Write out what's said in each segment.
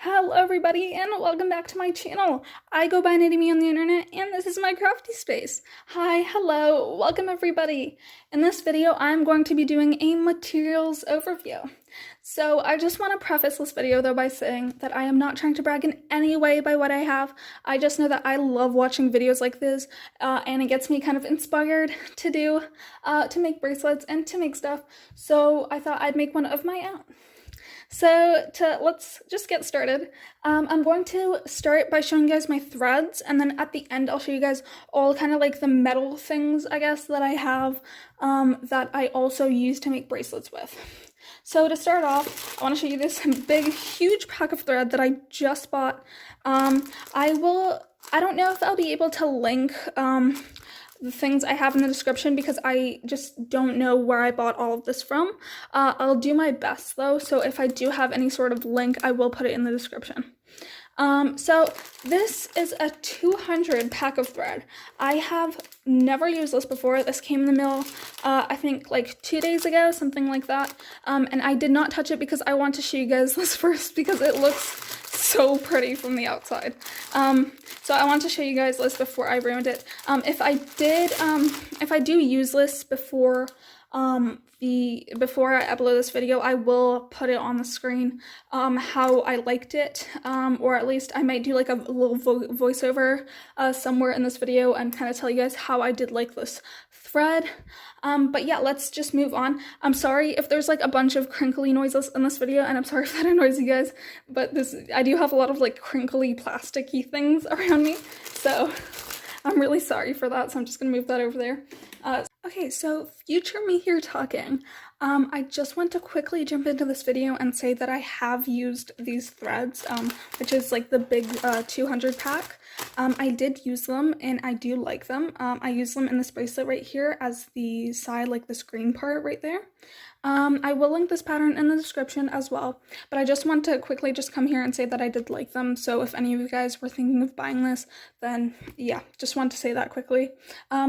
Hello everybody and welcome back to my channel. I go by Knitting Me on the internet and this is my crafty space. Hi, hello, welcome everybody. In this video I'm going to be doing a materials overview. So I just want to preface this video though by saying that I am not trying to brag in any way by what I have. I just know that I love watching videos like this and it gets me kind of inspired to make bracelets and to make stuff. So I thought I'd make one of my own. So let's just get started. I'm going to start by showing you guys my threads, and then at the end I'll show you guys all kind of like the metal things, I guess, that I have that I also use to make bracelets with. So to start off, I want to show you this big, huge pack of thread that I just bought. I don't know if I'll be able to link the things I have in the description because I just don't know where I bought all of this from. I'll do my best though, so if I do have any sort of link, I will put it in the description. So this is a 200 pack of thread. I have never used this before. This came in the mail, I think like 2 days ago, something like that. And I did not touch it because I want to show you guys this first because it looks so pretty from the outside. So I want to show you guys this before I ruined it. If I do use this before before I upload this video, I will put it on the screen how I liked it, or at least I might do like a little voiceover somewhere in this video and kind of tell you guys how I did like this thread. But yeah, let's just move on. I'm sorry if there's like a bunch of crinkly noises in this video, and I'm sorry if that annoys you guys, but I do have a lot of like crinkly plasticky things around me, so I'm really sorry for that, so I'm just gonna move that over there. Okay, so future me here talking. I just want to quickly jump into this video and say that I have used these threads, which is like the big 200 pack. I did use them and I do like them. I use them in this bracelet right here as the side, like this green part right there. I will link this pattern in the description as well, but I just want to quickly just come here and say that I did like them. So if any of you guys were thinking of buying this, then yeah, just want to say that quickly.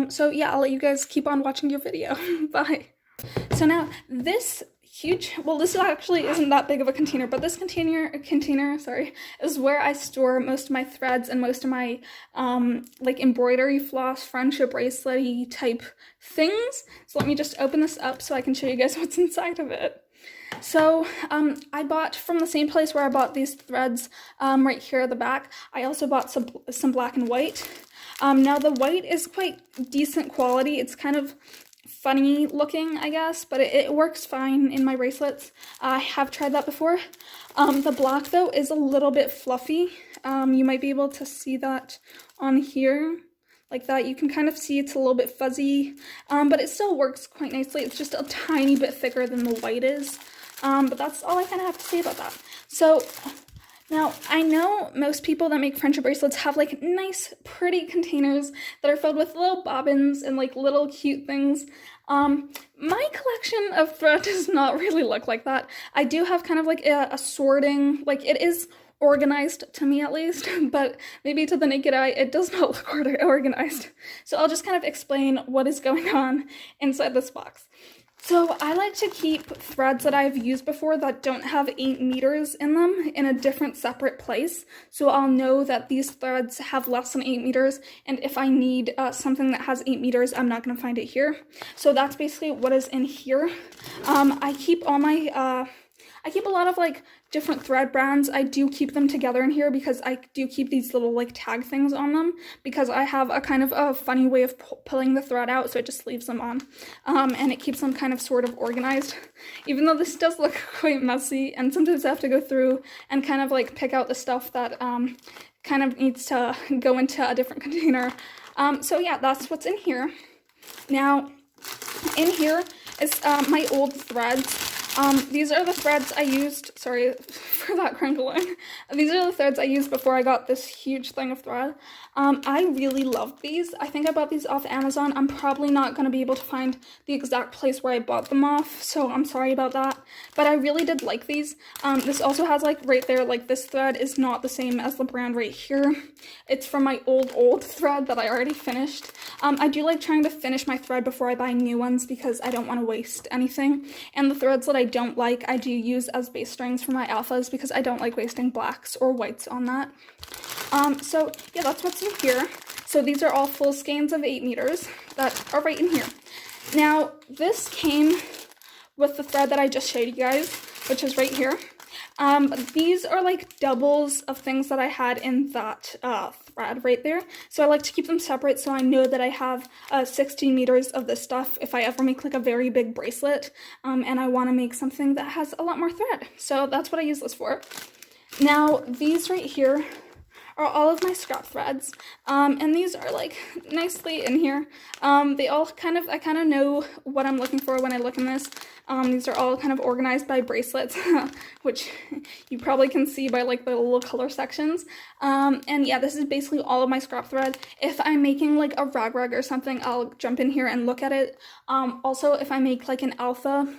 So yeah, I'll let you guys keep on watching your video. Bye. So now this this actually isn't that big of a container, but this container, sorry, is where I store most of my threads and most of my like embroidery, floss, friendship bracelet-y type things. So let me just open this up so I can show you guys what's inside of it. So I bought from the same place where I bought these threads right here at the back. I also bought some black and white. Now the white is quite decent quality. It's kind of funny looking, I guess, but it works fine in my bracelets. I have tried that before. The black though is a little bit fluffy. You might be able to see that on here like that. You can kind of see it's a little bit fuzzy, but it still works quite nicely. It's just a tiny bit thicker than the white is, but that's all I kind of have to say about that. So now, I know most people that make friendship bracelets have like nice, pretty containers that are filled with little bobbins and like little cute things. My collection of thread does not really look like that. I do have kind of like a sorting, like it is organized to me at least, but maybe to the naked eye it does not look organized. So I'll just kind of explain what is going on inside this box. So I like to keep threads that I've used before that don't have 8 meters in them in a different separate place. So I'll know that these threads have less than 8 meters, and if I need something that has 8 meters, I'm not going to find it here. So that's basically what is in here. I keep a lot of like different thread brands. I do keep them together in here because I do keep these little like tag things on them because I have a kind of a funny way of pulling the thread out, so it just leaves them on, and it keeps them kind of sort of organized, even though this does look quite messy, and sometimes I have to go through and kind of like pick out the stuff that kind of needs to go into a different container. So yeah, that's what's in here. Now in here is my old threads. These are the threads I used, sorry for that crinkling. These are the threads I used before I got this huge thing of thread. I really love these. I think I bought these off Amazon. I'm probably not going to be able to find the exact place where I bought them off, so I'm sorry about that. But I really did like these. This also has like right there, like this thread is not the same as the brand right here. It's from my old thread that I already finished. I do like trying to finish my thread before I buy new ones because I don't want to waste anything. And the threads that I I don't like, I do use as base strings for my alphas because I don't like wasting blacks or whites on that. So yeah, that's what's in here. So these are all full skeins of 8 meters that are right in here. Now, this came with the thread that I just showed you guys, which is right here. These are like doubles of things that I had in that thread right there. So I like to keep them separate so I know that I have 16 meters of this stuff if I ever make like a very big bracelet and I want to make something that has a lot more thread. So that's what I use this for. Now, these right here are all of my scrap threads, and these are like nicely in here. They all I kind of know what I'm looking for when I look in this. These are all kind of organized by bracelets, which you probably can see by like the little color sections. And yeah, this is basically all of my scrap thread. If I'm making like a rag or something, I'll jump in here and look at it. Also, if I make like an alpha,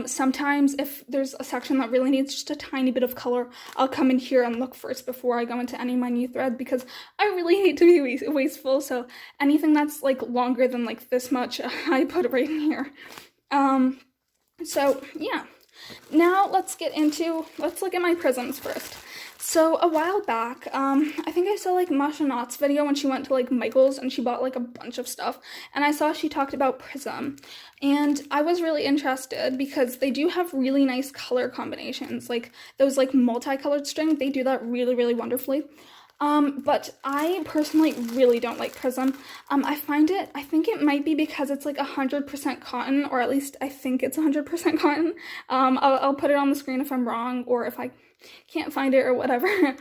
sometimes if there's a section that really needs just a tiny bit of color, I'll come in here and look first before I go into any of my new thread because I really hate to be wasteful. So anything that's like longer than like this much, I put it right in here. So yeah, now let's look at my prisms first. So a while back, I think I saw like Masha Knott's video when she went to like Michael's and she bought like a bunch of stuff, and I saw she talked about prism, and I was really interested because they do have really nice color combinations, like those like multicolored string, they do that really, really wonderfully. But I personally really don't like prism. I think it might be because it's like 100% cotton, or at least I think it's 100% cotton. I'll put it on the screen if I'm wrong, or if I can't find it or whatever.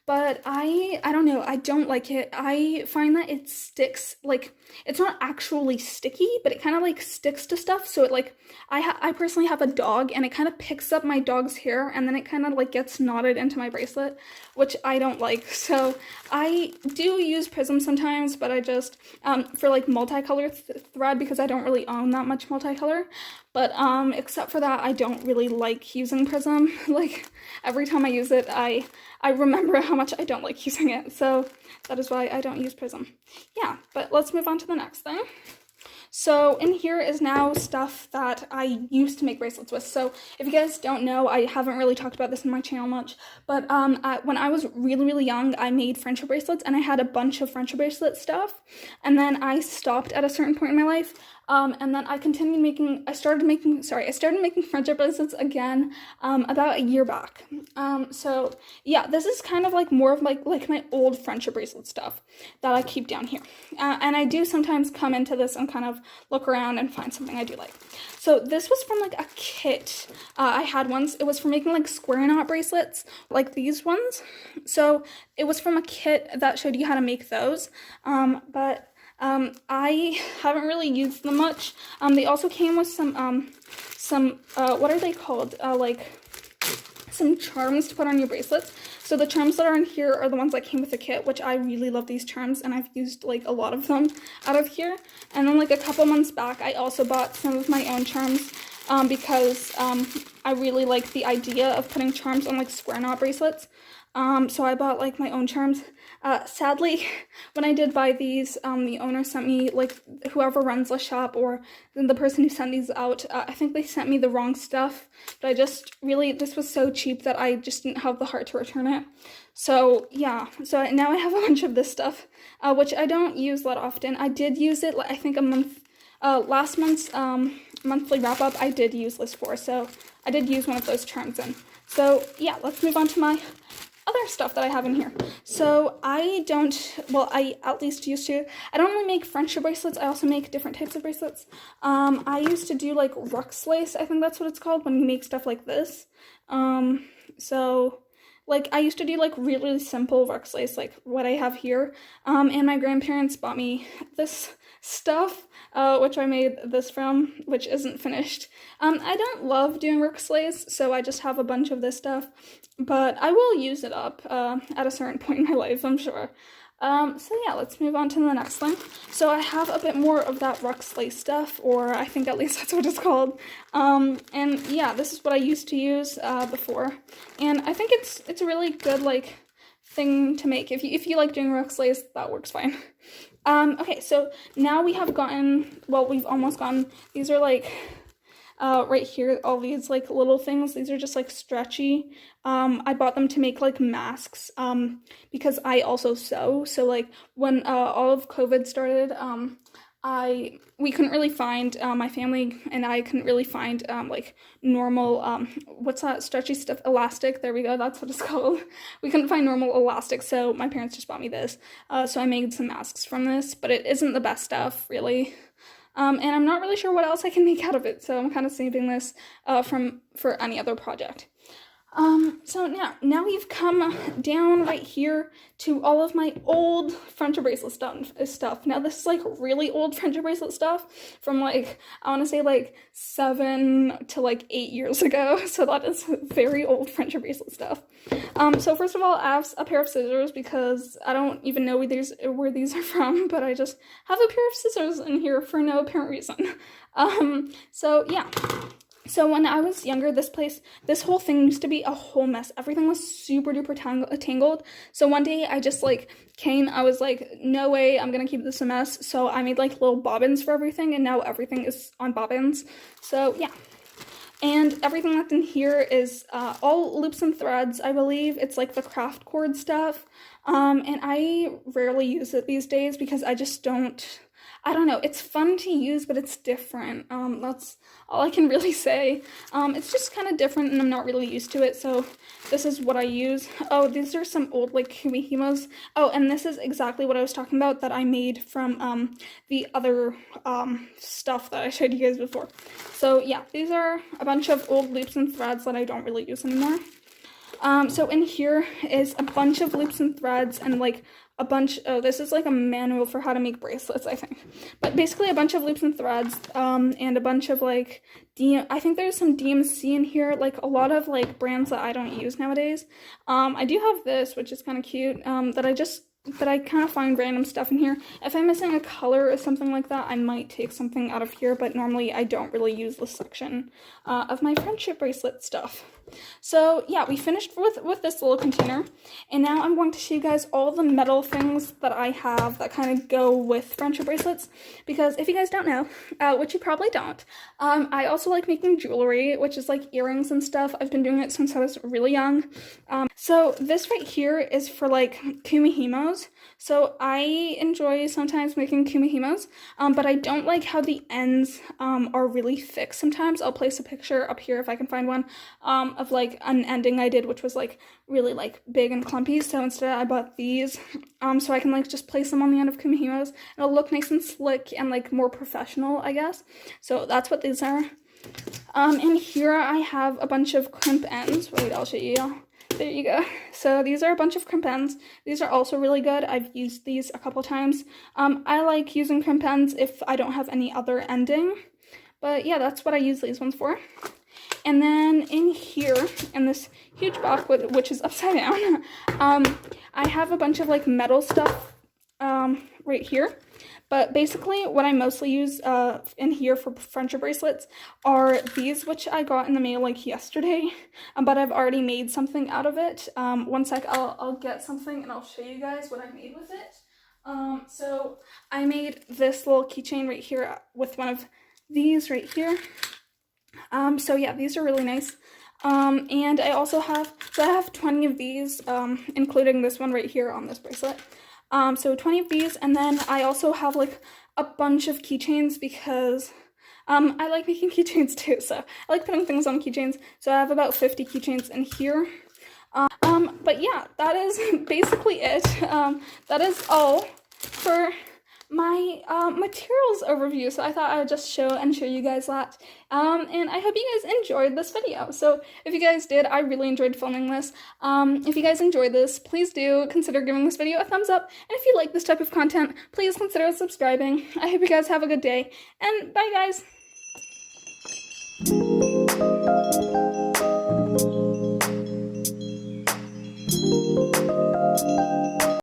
But I don't know, I don't like it. I find that it sticks, like, it's not actually sticky, but it kind of like sticks to stuff. So it like, I personally have a dog, and it kind of picks up my dog's hair, and then it kind of like gets knotted into my bracelet, which I don't like. So I do use prism sometimes, but I just, for like multicolor thread, because I don't really own that much multicolor. But except for that, I don't really like using prism. Like, every time I use it, I remember how much I don't like using it. So that is why I don't use prism. Yeah, but let's move on to the next thing. So in here is now stuff that I used to make bracelets with. So if you guys don't know, I haven't really talked about this in my channel much, but when I was really, really young, I made friendship bracelets, and I had a bunch of friendship bracelet stuff, and then I stopped at a certain point in my life. And then I started making friendship bracelets again, about a year back. So yeah, this is kind of like more of like my old friendship bracelet stuff that I keep down here. And I do sometimes come into this and kind of look around and find something I do like. So this was from like a kit I had once. It was for making like square knot bracelets, like these ones. So it was from a kit that showed you how to make those. But I haven't really used them much. They also came with some what are they called? Like some charms to put on your bracelets. So the charms that are in here are the ones that came with the kit, which I really love these charms, and I've used like a lot of them out of here. And then like a couple months back, I also bought some of my own charms, because I really like the idea of putting charms on like square knot bracelets. So I bought like my own charms. Sadly, when I did buy these, the owner sent me, like, whoever runs the shop, or the person who sent these out, I think they sent me the wrong stuff, but I just really, this was so cheap that I just didn't have the heart to return it. So yeah, so now I have a bunch of this stuff, which I don't use that often. I did use it, I think a month, last month's monthly wrap-up, I did use this for, so I did use one of those charms in. So yeah, let's move on to my other stuff that I have in here. So I at least used to, I don't really make friendship bracelets, I also make different types of bracelets. I used to do like rucks lace, I think that's what it's called, when you make stuff like this. So like I used to do like really, really simple rucks lace, like what I have here. And my grandparents bought me this stuff, which I made this from, which isn't finished. I don't love doing rucks lace, so I just have a bunch of this stuff, but I will use it up at a certain point in my life, I'm sure. So yeah, let's move on to the next thing. So I have a bit more of that rucks lace stuff, or I think at least that's what it's called. And yeah, this is what I used to use before, and I think it's a really good like thing to make. If you like doing rucks lace, that works fine. Okay, so now we have gotten, well, we've almost gotten, these are like right here, all these like little things. These are just like stretchy. I bought them to make like masks, because I also sew. So like when all of COVID started, we couldn't really find, my family and I couldn't really find like normal, what's that stretchy stuff, elastic, there we go, that's what it's called. We couldn't find normal elastic, so my parents just bought me this. So I made some masks from this, but it isn't the best stuff, really. And I'm not really sure what else I can make out of it, so I'm kind of saving this for any other project. So now we've come down right here to all of my old friendship bracelet stuff. Now this is like really old friendship bracelet stuff from like, I want to say like 7 to like 8 years ago. So that is very old friendship bracelet stuff. So first of all, I have a pair of scissors because I don't even know where these are from, but I just have a pair of scissors in here for no apparent reason. So yeah. So when I was younger, this whole thing used to be a whole mess. Everything was super duper tangled. So one day I just like I was like, no way, I'm gonna keep this a mess. So I made like little bobbins for everything, and now everything is on bobbins. So yeah. And everything that's in here is all loops and threads, I believe. It's like the craft cord stuff. And I rarely use it these days because I don't know, it's fun to use, but it's different. That's all I can really say. It's just kind of different, and I'm not really used to it, so this is what I use. Oh, these are some old, like, kumihimos. Oh, and this is exactly what I was talking about that I made from, the other, stuff that I showed you guys before. So, yeah, these are a bunch of old loops and threads that I don't really use anymore. So in here is a bunch of loops and threads and like this is like a manual for how to make bracelets, I think. But basically a bunch of loops and threads, and a bunch of like, I think there's some DMC in here, like a lot of like brands that I don't use nowadays. I do have this, which is kind of cute, that I kind of find random stuff in here. If I'm missing a color or something like that, I might take something out of here, but normally I don't really use this section of my friendship bracelet stuff. So yeah, we finished with this little container, and now I'm going to show you guys all the metal things that I have that kind of go with friendship bracelets, because if you guys don't know, which you probably don't, I also like making jewelry, which is like earrings and stuff. I've been doing it since I was really young. So this right here is for like kumihimos. So I enjoy sometimes making kumihimos, but I don't like how the ends are really thick sometimes. I'll place a picture up here if I can find one of like an ending I did, which was like really like big and clumpy. So instead I bought these so I can like just place them on the end of kumihimos. It'll look nice and slick and like more professional, I guess. So that's what these are. And here I have a bunch of crimp ends. Wait, I'll show you. There you go. So these are a bunch of crimp ends. These are also really good. I've used these a couple times. I like using crimp ends if I don't have any other ending. But yeah, that's what I use these ones for. And then in here, in this huge box, which is upside down, I have a bunch of like metal stuff right here. But basically what I mostly use in here for friendship bracelets are these, which I got in the mail like yesterday, but I've already made something out of it. One sec, I'll get something and I'll show you guys what I made with it. So I made this little keychain right here with one of these right here. So yeah, these are really nice. And I also have, I have 20 of these, including this one right here on this bracelet. So 20 of these, and then I also have like a bunch of keychains because I like making keychains too, so I like putting things on keychains. So I have about 50 keychains in here. But yeah, that is basically it. That is all for my materials overview, so I thought I would just show you guys that. And I hope you guys enjoyed this video. So if you guys did, I really enjoyed filming this. If you guys enjoyed this, please do consider giving this video a thumbs up, and if you like this type of content, please consider subscribing. I hope you guys have a good day, and bye guys!